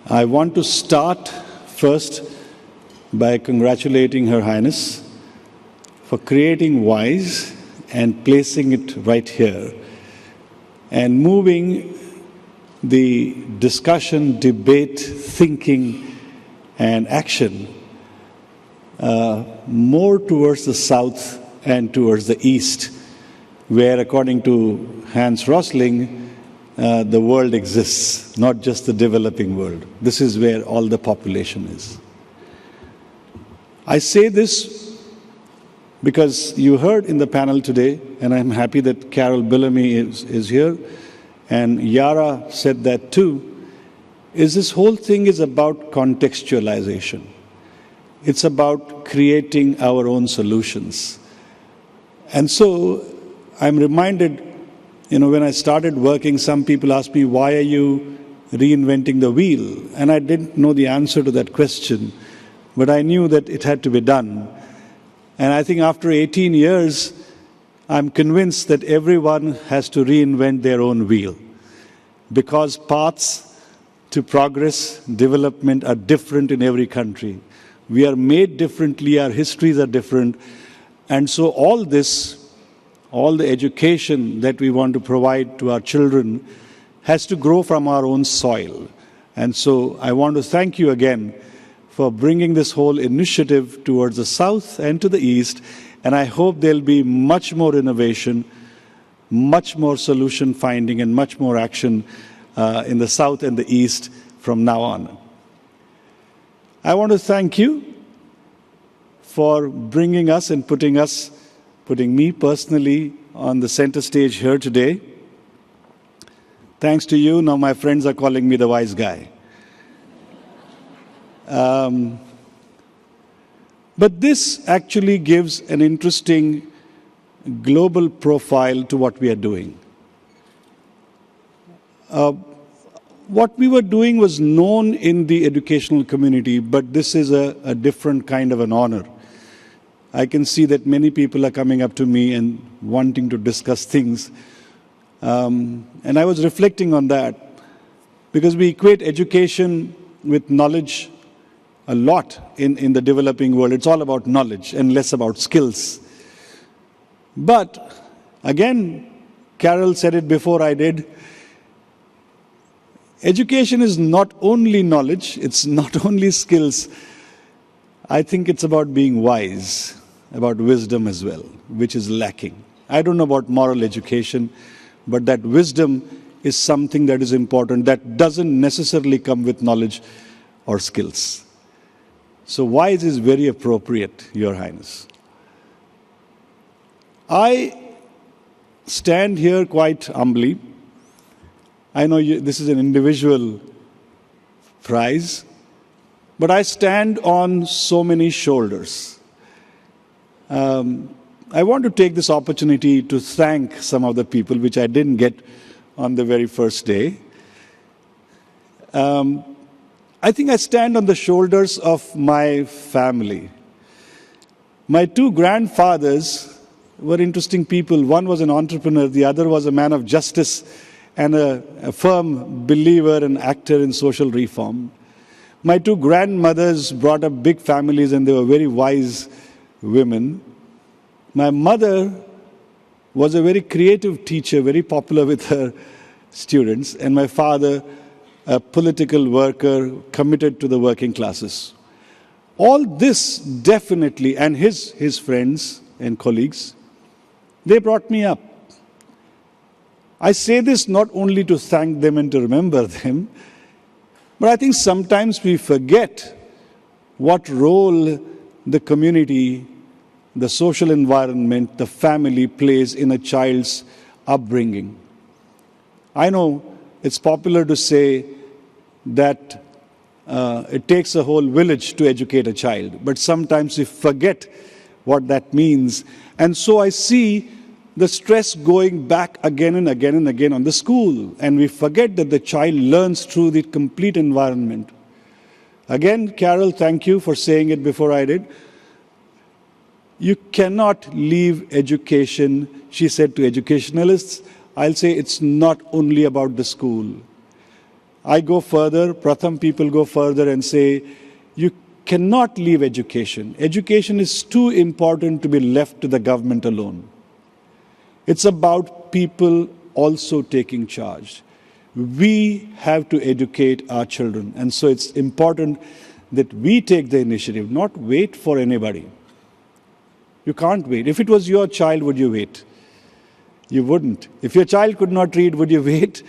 I want to start first by congratulating Her Highness for creating WISE and placing it right here and moving the discussion, debate, thinking, and action more towards the south and towards the east, where, according to Hans Rosling, the world exists, not just the developing world. This is where all the population is. I say this because you heard in the panel today, and I'm happy that Carol Bellamy is here, and Yara said that too, is this whole thing is about contextualization. It's about creating our own solutions. And so I'm reminded, when I started working, some people asked me, why are you reinventing the wheel? And I didn't know the answer to that question, but I knew that it had to be done. And I think after 18 years, I'm convinced that everyone has to reinvent their own wheel, because paths to progress, development are different in every country. We are made differently, our histories are different. And so all this, all the education that we want to provide to our children has to grow from our own soil. And so I want to thank you again for bringing this whole initiative towards the South and to the East. And I hope there'll be much more innovation, much more solution finding, and much more action in the South and the East from now on. I want to thank you for bringing us and putting me personally on the center stage here today. Thanks to you, now my friends are calling me the wise guy. But this actually gives an interesting global profile to what we are doing. What we were doing was known in the educational community, but this is a different kind of an honor. I can see that many people are coming up to me and wanting to discuss things. And I was reflecting on that because we equate education with knowledge a lot in the developing world. It's all about knowledge and less about skills. But again, Carol said it before I did, education is not only knowledge, it's not only skills. I think it's about being wise, about wisdom as well, which is lacking. I don't know about moral education, but that wisdom is something that is important that doesn't necessarily come with knowledge or skills. So wise is very appropriate, Your Highness. I stand here quite humbly. I know this is an individual prize, but I stand on so many shoulders. I want to take this opportunity to thank some of the people, which I didn't get on the very first day. I think I stand on the shoulders of my family. My two grandfathers were interesting people. One was an entrepreneur, the other was a man of justice and a firm believer and actor in social reform. My two grandmothers brought up big families and they were very wise women. My mother was a very creative teacher, very popular with her students, and my father, a political worker committed to the working classes. All this definitely, and his friends and colleagues, they brought me up. I say this not only to thank them and to remember them, but I think sometimes we forget what role the community, the social environment, the family plays in a child's upbringing. I know it's popular to say that it takes a whole village to educate a child, but sometimes we forget what that means. And so I see the stress going back again and again and again on the school, and we forget that the child learns through the complete environment. Again, Carol, thank you for saying it before I did. You cannot leave education, she said to educationalists. I'll say it's not only about the school. I go further, Pratham people go further and say, you cannot leave education. Education is too important to be left to the government alone. It's about people also taking charge. We have to educate our children, and so it's important that we take the initiative, not wait for anybody. You can't wait. If it was your child, would you wait? You wouldn't. If your child could not read, would you wait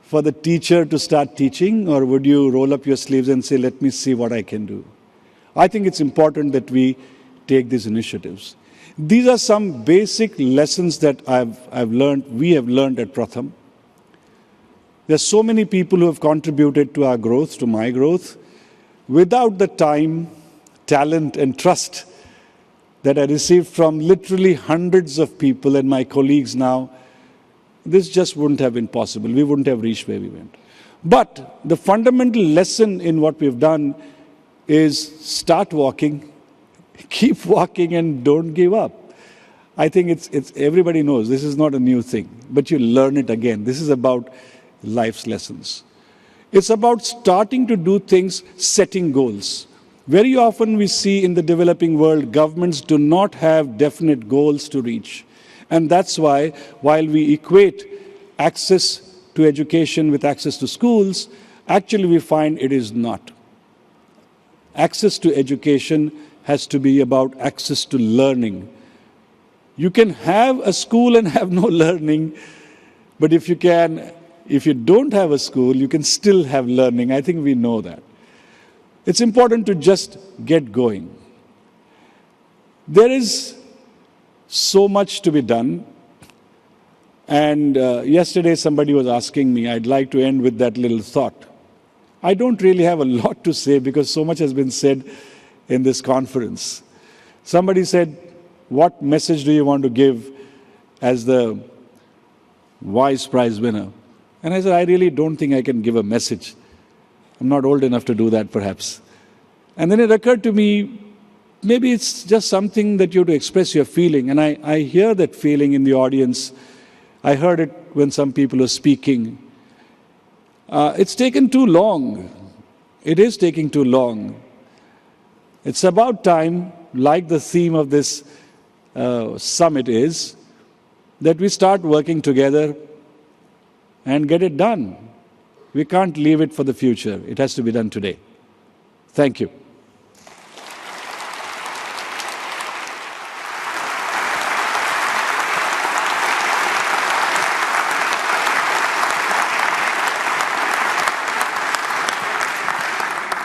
for the teacher to start teaching, or would you roll up your sleeves and say, let me see what I can do? I think it's important that we take these initiatives. These are some basic lessons that we have learned at Pratham. There are so many people who have contributed to our growth, to my growth. Without the time, talent, and trust that I received from literally hundreds of people and my colleagues now, this just wouldn't have been possible. We wouldn't have reached where we went. But the fundamental lesson in what we've done is start walking, keep walking, and don't give up. I think it's everybody knows this is not a new thing, but you learn it again. This is about life's lessons. It's about starting to do things, setting goals. Very often we see in the developing world, governments do not have definite goals to reach. And that's why, while we equate access to education with access to schools, actually we find it is not. Access to education has to be about access to learning. You can have a school and have no learning, but if you don't have a school, you can still have learning. I think we know that. It's important to just get going. There is so much to be done. And yesterday somebody was asking me, I'd like to end with that little thought. I don't really have a lot to say because so much has been said in this conference. Somebody said, what message do you want to give as the WISE Prize winner? And I said, I really don't think I can give a message. I'm not old enough to do that, perhaps. And then it occurred to me, maybe it's just something that you have to express your feeling. And I hear that feeling in the audience. I heard it when some people were speaking. It's taken too long. It is taking too long. It's about time, like the theme of this summit is, that we start working together and get it done. We can't leave it for the future. It has to be done today. Thank you.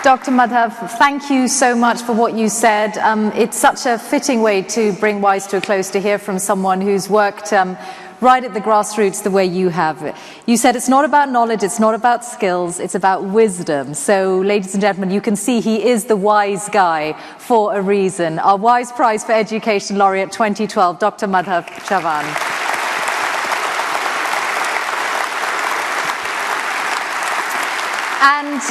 Dr. Madhav, thank you so much for what you said. It's such a fitting way to bring WISE to a close, to hear from someone who's worked right at the grassroots the way you have. You said it's not about knowledge, it's not about skills, it's about wisdom. So, ladies and gentlemen, you can see he is the wise guy for a reason. Our WISE Prize for Education Laureate 2012, Dr. Madhav Chavan. And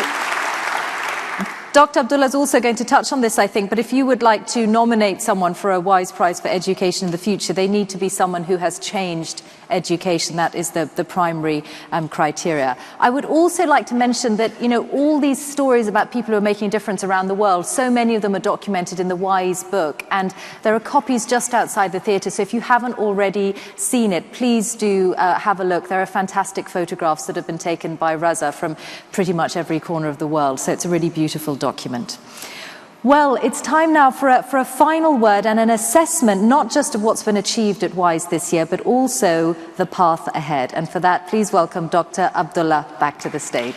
Dr. Abdullah is also going to touch on this, I think, but if you would like to nominate someone for a WISE Prize for Education in the future, they need to be someone who has changed education. That is the primary criteria. I would also like to mention that, you know, all these stories about people who are making a difference around the world, so many of them are documented in the WISE book, and there are copies just outside the theatre, so if you haven't already seen it, please do have a look. There are fantastic photographs that have been taken by Raza from pretty much every corner of the world, so it's a really beautiful document. Well, it's time now for a final word and an assessment, not just of what's been achieved at WISE this year, but also the path ahead. And for that, please welcome Dr. Abdullah back to the stage.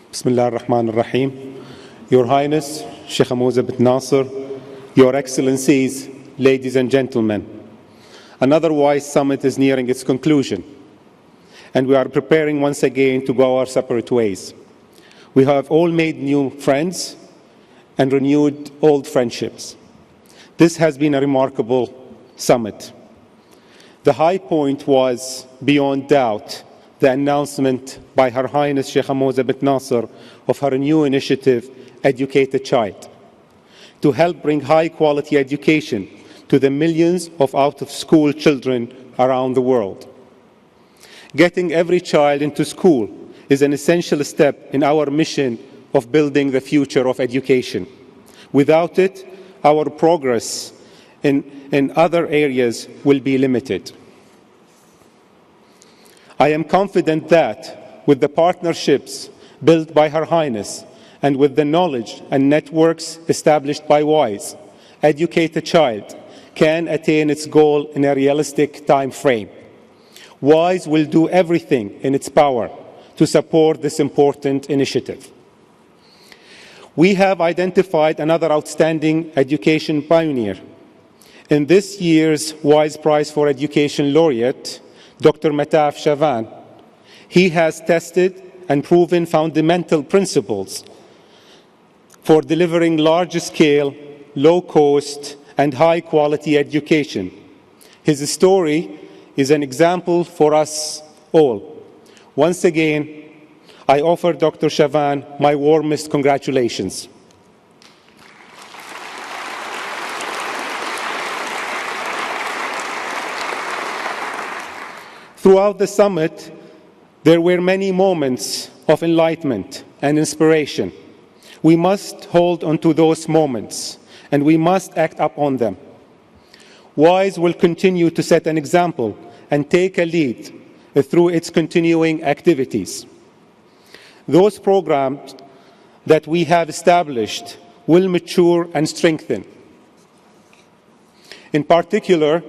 Bismillah ar-Rahman ar-Rahim. Your Highness, Sheikh Hamouza bin Nasser, Your Excellencies, ladies and gentlemen, another WISE Summit is nearing its conclusion, and we are preparing once again to go our separate ways. We have all made new friends and renewed old friendships. This has been a remarkable summit. The high point was, beyond doubt, the announcement by Her Highness Sheikh Hamouza bin Nasser of her new initiative, Educate a Child, to help bring high-quality education to the millions of out-of-school children around the world. Getting every child into school is an essential step in our mission of building the future of education. Without it, our progress in other areas will be limited. I am confident that, with the partnerships built by Her Highness, and with the knowledge and networks established by WISE, Educate a Child can attain its goal in a realistic time frame. WISE will do everything in its power to support this important initiative. We have identified another outstanding education pioneer. In this year's WISE Prize for Education Laureate, Dr. Madhav Chavan, he has tested and proven fundamental principles for delivering large-scale, low-cost, and high-quality education. His story is an example for us all. Once again, I offer Dr. Chavan my warmest congratulations. Throughout the summit, there were many moments of enlightenment and inspiration. We must hold on to those moments, and we must act upon them. WISE will continue to set an example and take a lead through its continuing activities. Those programs that we have established will mature and strengthen. In particular,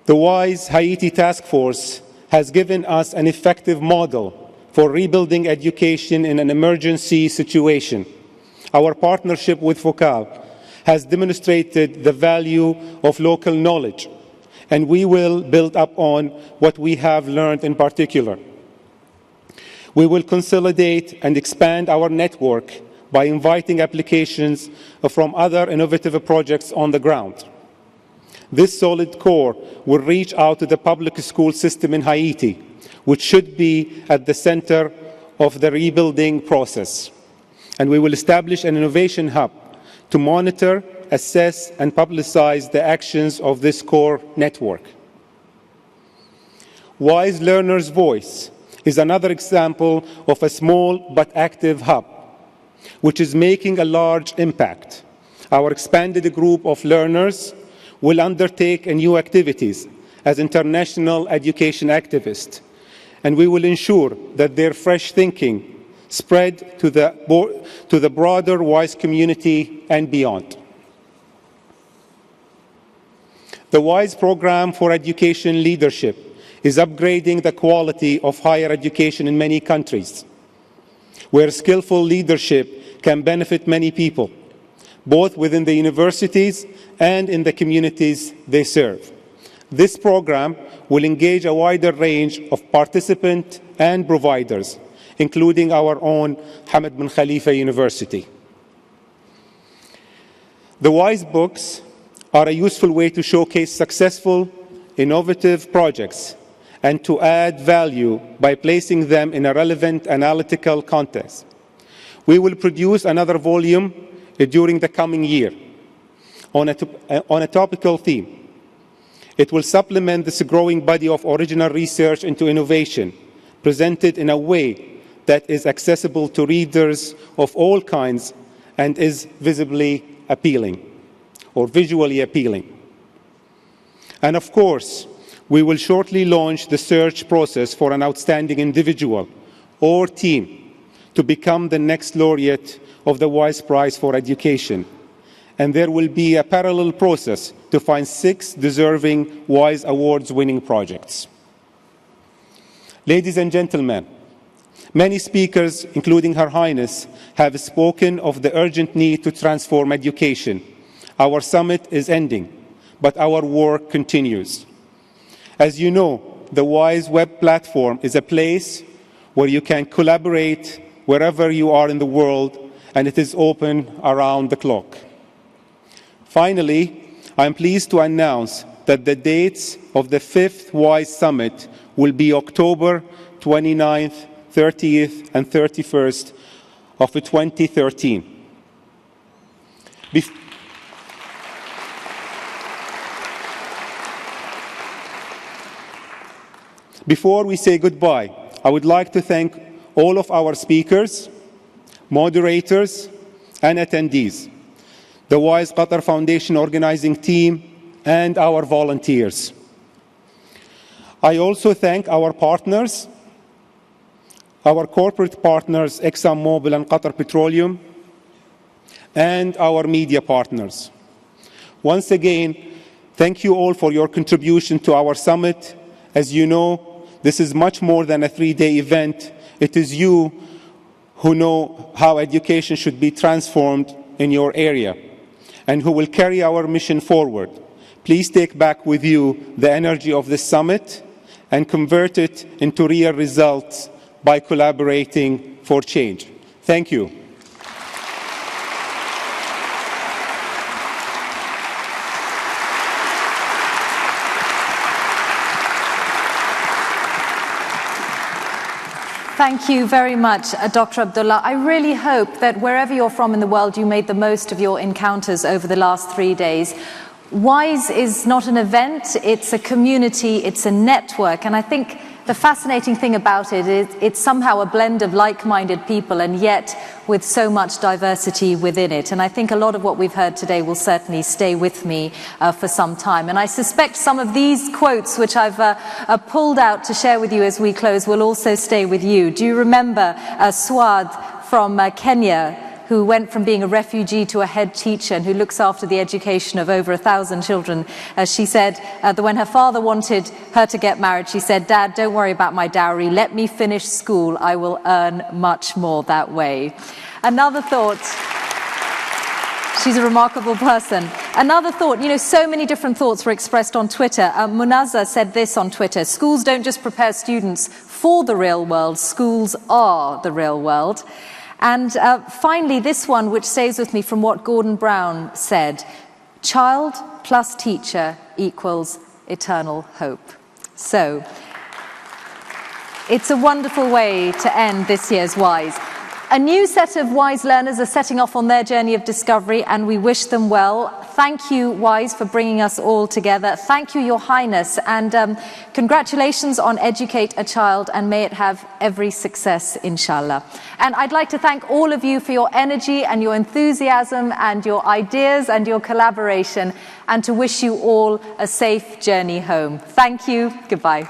the WISE Haiti Task Force has given us an effective model for rebuilding education in an emergency situation. Our partnership with FOCAL has demonstrated the value of local knowledge, and we will build up on what we have learned in particular. We will consolidate and expand our network by inviting applications from other innovative projects on the ground. This solid core will reach out to the public school system in Haiti, which should be at the center of the rebuilding process. And we will establish an innovation hub to monitor, assess, and publicize the actions of this core network. WISE Learner's Voice is another example of a small but active hub, which is making a large impact. Our expanded group of learners will undertake new activities as international education activists, and we will ensure that their fresh thinking spread to the broader WISE community and beyond. The WISE Program for Education Leadership is upgrading the quality of higher education in many countries, where skillful leadership can benefit many people, both within the universities and in the communities they serve. This program will engage a wider range of participants and providers, including our own Hamad bin Khalifa University. The WISE books are a useful way to showcase successful, innovative projects and to add value by placing them in a relevant analytical context. We will produce another volume during the coming year on a topical theme. It will supplement this growing body of original research into innovation, presented in a way that is accessible to readers of all kinds and is visibly appealing or visually appealing. And of course, we will shortly launch the search process for an outstanding individual or team to become the next laureate of the WISE Prize for Education. And there will be a parallel process to find 6 deserving WISE Awards winning projects. Ladies and gentlemen, many speakers, including Her Highness, have spoken of the urgent need to transform education. Our summit is ending, but our work continues. As you know, the WISE web platform is a place where you can collaborate wherever you are in the world, and it is open around the clock. Finally, I am pleased to announce that the dates of the 5th WISE Summit will be October 29th, 30th, and 31st of 2013. Before we say goodbye, I would like to thank all of our speakers, moderators, and attendees, the WISE Qatar Foundation organizing team, and our volunteers. I also thank our partners, our corporate partners, ExxonMobil and Qatar Petroleum, and our media partners. Once again, thank you all for your contribution to our summit. As you know, this is much more than a 3-day event. It is you who know how education should be transformed in your area and who will carry our mission forward. Please take back with you the energy of this summit and convert it into real results by collaborating for change. Thank you. Thank you very much, Dr. Abdullah. I really hope that wherever you're from in the world, you made the most of your encounters over the last 3 days. WISE is not an event, it's a community, it's a network. And I think the fascinating thing about it is it's somehow a blend of like-minded people and yet with so much diversity within it. And I think a lot of what we've heard today will certainly stay with me for some time. And I suspect some of these quotes, which I've pulled out to share with you as we close, will also stay with you. Do you remember Swad from Kenya, who went from being a refugee to a head teacher and who looks after the education of over 1,000 children? She said that when her father wanted her to get married, she said, "Dad, don't worry about my dowry. Let me finish school. I will earn much more that way." Another thought. She's a remarkable person. Another thought, so many different thoughts were expressed on Twitter. Munazza said this on Twitter: schools don't just prepare students for the real world, schools are the real world. And finally, this one, which stays with me, from what Gordon Brown said: child plus teacher equals eternal hope. So, it's a wonderful way to end this year's WISE. A new set of WISE learners are setting off on their journey of discovery, and we wish them well. Thank you, WISE, for bringing us all together. Thank you, Your Highness, and congratulations on Educate a Child, and may it have every success, inshallah. And I'd like to thank all of you for your energy and your enthusiasm and your ideas and your collaboration, and to wish you all a safe journey home. Thank you. Goodbye.